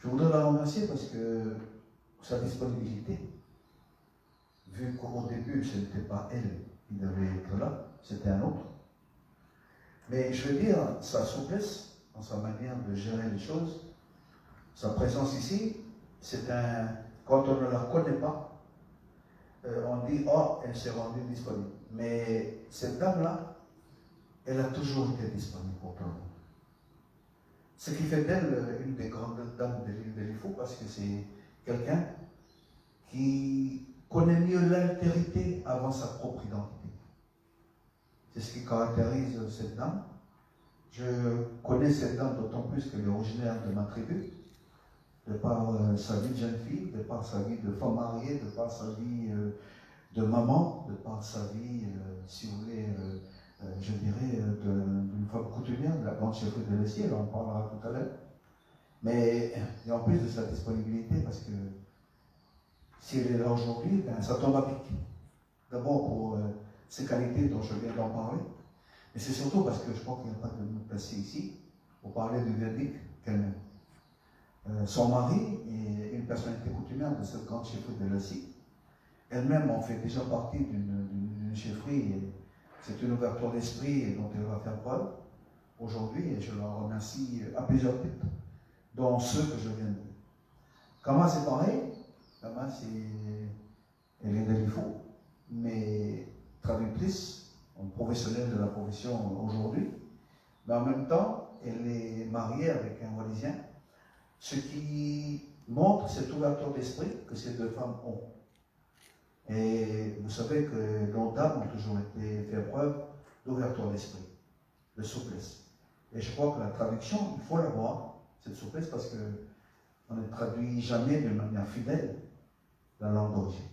Je voudrais la remercier parce que sa disponibilité, vu qu'au début, ce n'était pas elle qui devait être là, c'était un autre. Mais je veux dire, sa souplesse dans sa manière de gérer les choses, sa présence ici, c'est un. Quand on ne la connaît pas, on dit oh, elle s'est rendue disponible. Mais cette dame-là, elle a toujours été disponible pour tout le monde. Ce qui fait d'elle une des grandes dames de l'île de Lifou, parce que c'est quelqu'un qui connaît mieux l'altérité avant sa propre identité. C'est ce qui caractérise cette dame. Je connais cette dame d'autant plus qu'elle est originaire de ma tribu, de par sa vie de jeune fille, de par sa vie de femme mariée, de par sa vie de maman, de par sa vie, si vous voulez, je dirais, d'une femme coutumière, de la grande chefferie de l'Essier, on en parlera tout à l'heure. Mais, et en plus de sa disponibilité, parce que si elle est là aujourd'hui, ben, ça tombe à pic. D'abord pour ses qualités dont je viens d'en parler, mais c'est surtout parce que je crois qu'il n'y a pas de nous placer ici pour parler du verdict qu'elle-même. Son mari est une personnalité coutumière de cette grande chefferie de l'Essier. Elle-même en fait déjà partie d'une chefferie, et c'est une ouverture d'esprit dont elle va faire preuve aujourd'hui, et je la remercie à plusieurs titres, dont ceux que je viens de dire. Kama c'est pareil, Kama elle est de Lifou, mais traductrice, professionnelle de la profession aujourd'hui, mais en même temps, elle est mariée avec un Wallisien, ce qui montre cette ouverture d'esprit que ces deux femmes ont. Et vous savez que nos dames ont toujours été fait preuve d'ouverture d'esprit, de souplesse. Et je crois que la traduction, il faut l'avoir, cette souplesse, parce qu'on ne traduit jamais de manière fidèle la langue d'origine.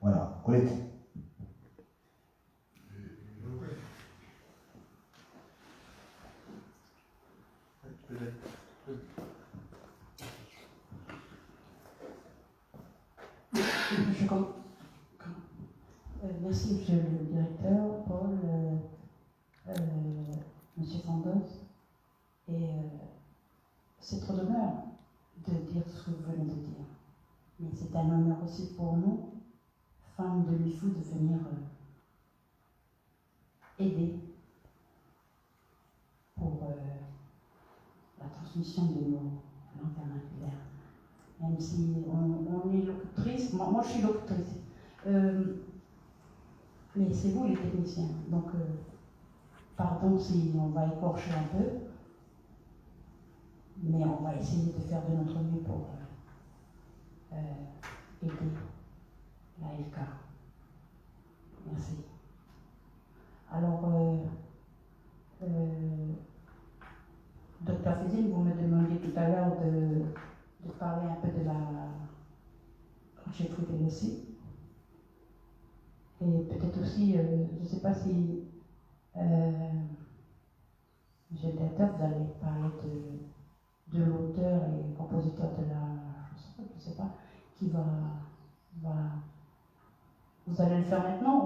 Voilà, collectif. Merci, monsieur le directeur, Paul, monsieur Sandos. Et c'est trop d'honneur de dire ce que vous venez de dire. Mais c'est un honneur aussi pour nous, femmes de Lifou, de venir aider pour la transmission de nos langues vernaculaires. Même si on est locutrice, moi je suis locutrice. Mais c'est vous les techniciens, donc pardon si on va écorcher un peu, mais on va essayer de faire de notre mieux pour aider la LK. Merci. Alors, Dr Fizine, vous me demandiez tout à l'heure de parler un peu de la chefferie aussi. Et peut-être aussi, je ne sais pas si, monsieur le directeur, vous allez parler de l'auteur et compositeur de la chanson, je ne sais pas, qui va. Vous allez le faire maintenant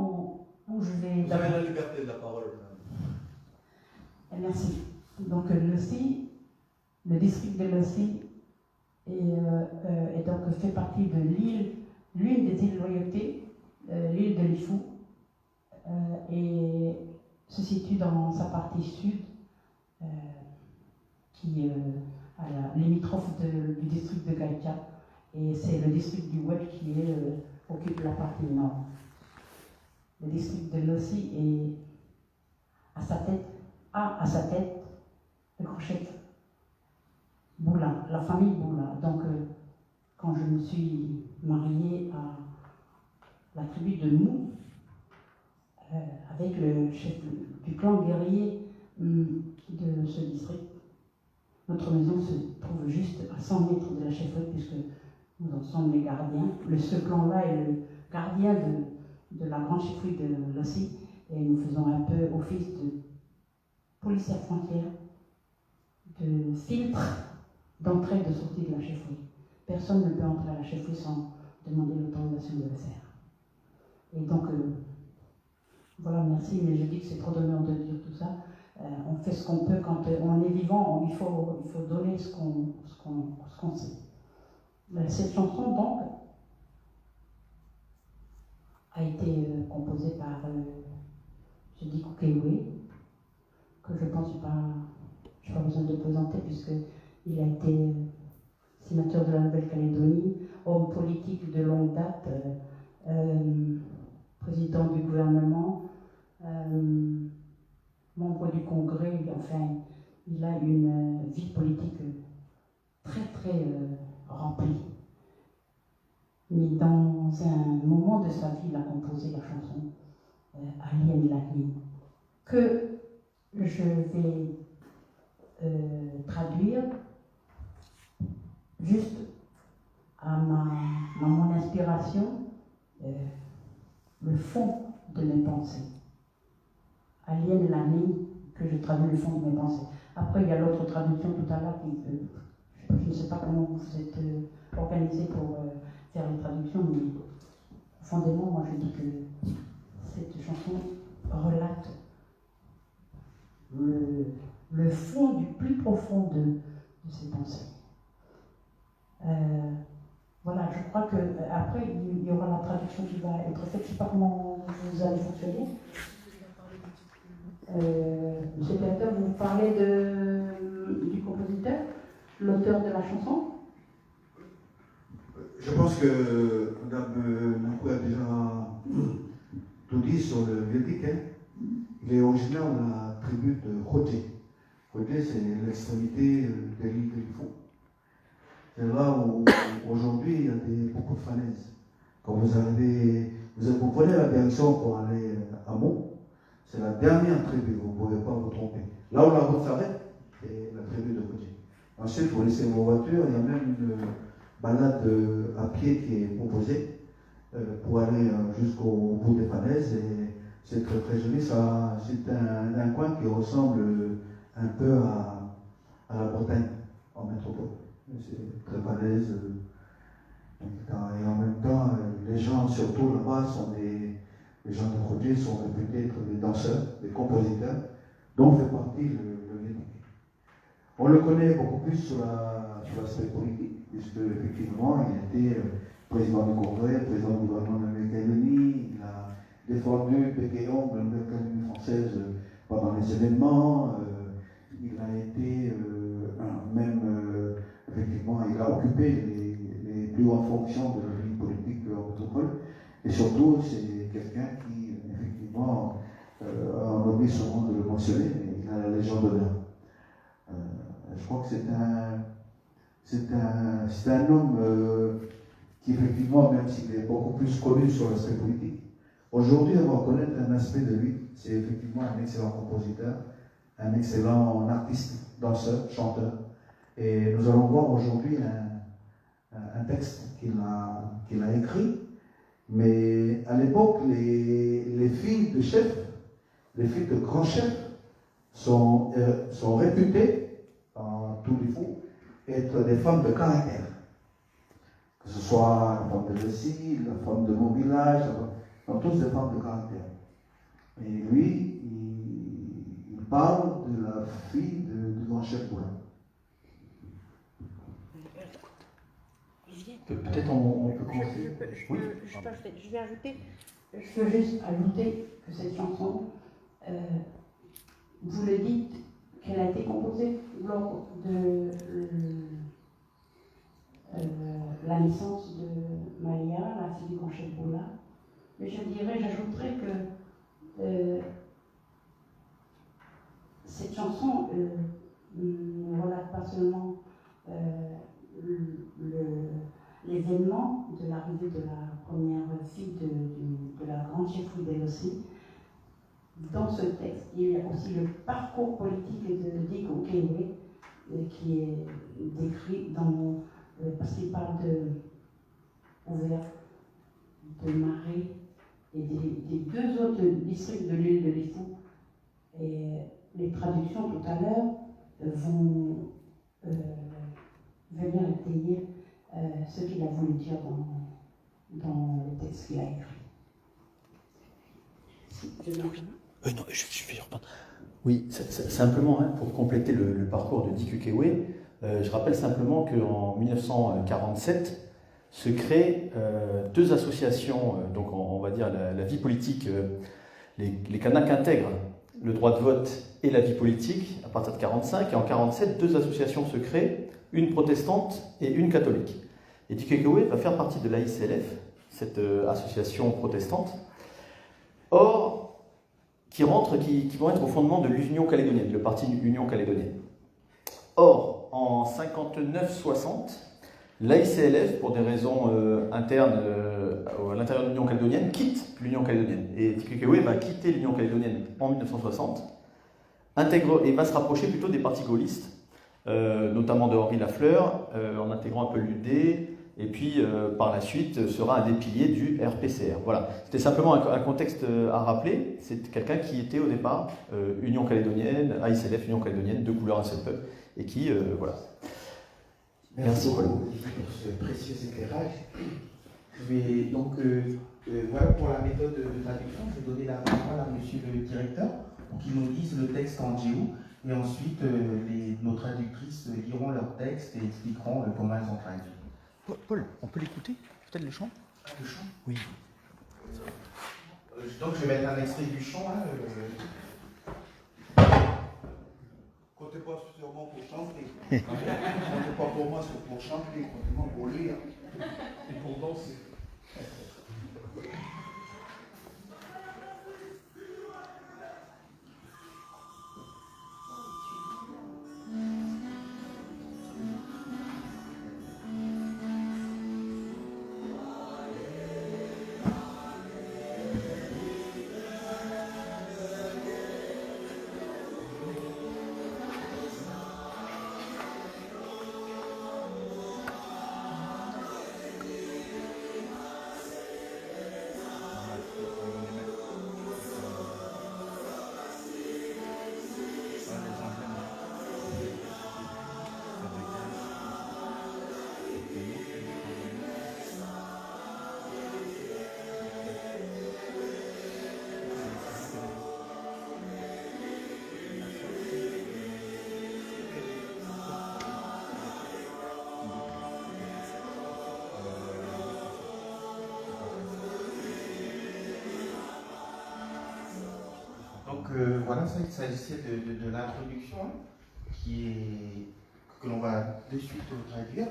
ou je vais. Vous avez la liberté de la parole. Merci. Donc, le district de Lossi est donc fait partie de l'une des îles Loyauté, l'île de Lifou, et se situe dans sa partie sud, qui est à la limitrophe du district de Gaïtia, et c'est le district du Oued qui occupe la partie nord. Le district de Lossi est à sa tête le grand chef Boula, la famille Boula. Donc, quand je me suis mariée à la tribu de Mou, avec le chef du clan guerrier de ce district, notre maison se trouve juste à 100 mètres de la chefferie, puisque nous en sommes les gardiens. Ce clan-là est le gardien de la grande chefferie de Lossi, et nous faisons un peu office de policiers frontière, de filtre d'entrée et de sortie de la chefferie. Personne ne peut entrer à la chefferie sans demander l'autorisation de le faire. Et donc, voilà, merci, mais je dis que c'est trop d'honneur de dire tout ça. On fait ce qu'on peut quand on est vivant, il faut donner ce qu'on sait. Cette chanson, donc, a été composée par Diku Kewe, que je pense je n'ai pas besoin de présenter, puisqu'il a été sénateur de la Nouvelle-Calédonie, homme politique de longue date, président du gouvernement, membre du Congrès, enfin, il a une vie politique très très remplie. Mais dans un moment de sa vie, il a composé la chanson Alien la nuit, que je vais traduire juste à mon inspiration, le fond de mes pensées. Alien la nuit, que je traduis le fond de mes pensées. Après, il y a l'autre traduction tout à l'heure, je ne sais pas comment vous êtes organisé pour faire les traductions, mais profondément, moi je dis que cette chanson relate le fond du plus profond de ses pensées. Voilà, je crois qu'après, il y aura la traduction qui va être faite. Je ne sais pas comment vous allez fonctionner. Monsieur le directeur, vous parlez du compositeur, l'auteur de la chanson? Je pense que Mme Nakou a déjà tout dit sur le Véldic. Il est originaire de la tribu de Khoté. Khoté, c'est l'extrémité de l'île de Lifou. C'est là où aujourd'hui il y a beaucoup de falaises. Quand vous prenez la direction pour aller à Meaux, c'est la dernière tribu, vous ne pouvez pas vous tromper. Là où la route s'arrête, c'est la tribu de Khoté. Ensuite, vous laissez vos voitures, il y a même une balade à pied qui est proposée pour aller jusqu'au bout des falaises. Et c'est très très joli. C'est un coin qui ressemble un peu à la Bretagne en métropole. C'est très falaise. Et en même temps, les gens, surtout là-bas, les gens de Khoté sont réputés être des danseurs, des compositeurs, dont fait partie le Véldic. On le connaît beaucoup plus sur l'aspect politique, puisque effectivement, il était président du Congrès, président du gouvernement de la Nouvelle-Calédonie, il a défendu Pékéon de la Nouvelle-Calédonie française pendant les événements, il a été effectivement, il a occupé les plus hautes fonctions de la vie politique en métropole, et surtout, c'est quelqu'un qui, effectivement, on oublie souvent de le mentionner, mais il a la Légion d'honneur. Je crois que c'est un homme qui, effectivement, même s'il est beaucoup plus connu sur l'aspect politique, aujourd'hui, on va reconnaître un aspect de lui. C'est effectivement un excellent compositeur, un excellent artiste, danseur, chanteur. Et nous allons voir aujourd'hui un texte qu'il a écrit. Mais à l'époque, les filles de chefs, les filles de grands chefs, sont réputées, en tous les fous, être des femmes de caractère. Que ce soit la femme de récit, la femme de mon village, sont tous des femmes de caractère. Et lui, il parle de la fille du grand chef Boulin. Peut-être on peut commencer. Je vais ajouter, je veux juste ajouter que cette chanson, vous le dites, qu'elle a été composée lors de la naissance de Malia, la fille du grand chef Boula. Mais j'ajouterais que cette chanson ne relate pas seulement l'événement de l'arrivée de la première fille de la grande chefferie d'Elossi. Dans ce texte, il y a aussi le parcours politique de Diku Kewe qui est décrit parce qu'il parle de Ouvert, de Marais et des deux autres districts de l'île de Lifou. Et les traductions tout à l'heure vont venir étayer ce qu'il a voulu dire dans le texte qu'il a écrit. Non, je vais reprendre. Oui, simplement, pour compléter le parcours de Diku Kewe, je rappelle simplement qu'en 1947, se créent deux associations, donc on va dire la vie politique, les Kanaks intègrent le droit de vote et la vie politique à partir de 1945, et en 1947, deux associations se créent, une protestante et une catholique. Et Dikekwe va faire partie de l'AICLF, cette association protestante, or, qui vont être au fondement de l'Union calédonienne, le parti Union calédonienne. Or, en 59-60, l'AICLF, pour des raisons internes à l'intérieur de l'Union calédonienne, quitte l'Union calédonienne. Et Dikekwe va quitter l'Union calédonienne en 1960, intègre et va se rapprocher plutôt des partis gaullistes, notamment de Henri Lafleur, en intégrant un peu l'UD, et puis par la suite sera un des piliers du RPCR. Voilà, c'était simplement un contexte à rappeler. C'est quelqu'un qui était au départ Union calédonienne, AICLF, Union calédonienne, deux couleurs, un seul peuple, et qui, voilà. Merci beaucoup pour ce précieux éclairage. Je vais donc, voilà pour la méthode de traduction, je vais donner la parole à monsieur le directeur pour qu'il nous lise le texte en géo, et ensuite nos traductrices liront leur texte et expliqueront comment elles ont traduit. Paul, on peut l'écouter? Peut-être le chant? Le chant? Oui. Donc je vais mettre un extrait du chant. Comptez pas sur moi pour chanter. Comptez pas pour moi pour chanter, comptez-moi pour lire et pour danser. Voilà, ça, il s'agissait de l'introduction que l'on va de suite traduire.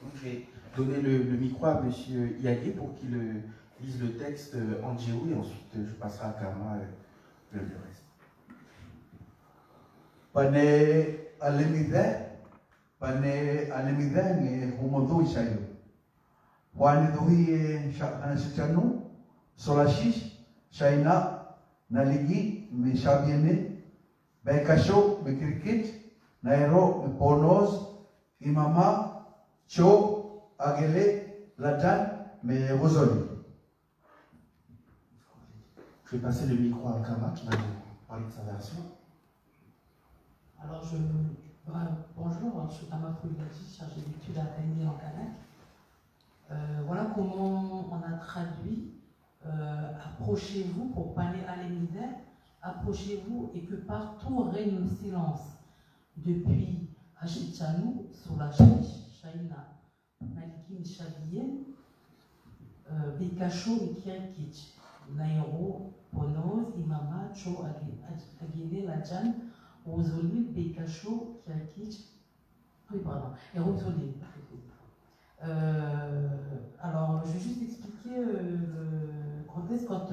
Donc, je vais donner le micro à M. Iagé pour qu'il lise le texte en géo, et ensuite je passerai à Karma le reste. Pane alemidane humodui sayo. Wani dui anasichanu solashish shaina naligi mishabiene baikasho bekirkit nairo ponos imama cho agele ladan me rosoli. Je vais passer le micro à Karma qui va nous parler de sa version. Alors, bonjour, je suis Tama Fouilati, chargée d'études à l'ANI en Kanak. Voilà comment on a traduit approchez-vous pour parler à l'Émidère, approchez-vous et que partout règne le silence. Depuis Hachichanou, sur la Shaina, Malikim Chabien, Bekacho et Kirkich, Nairo, Ponoz, Imama, Cho, Agile, Lajan, Rosoli, Bekacho, Kirkich, oui, pardon, et Rosoli. Alors, je vais juste expliquer le contexte quand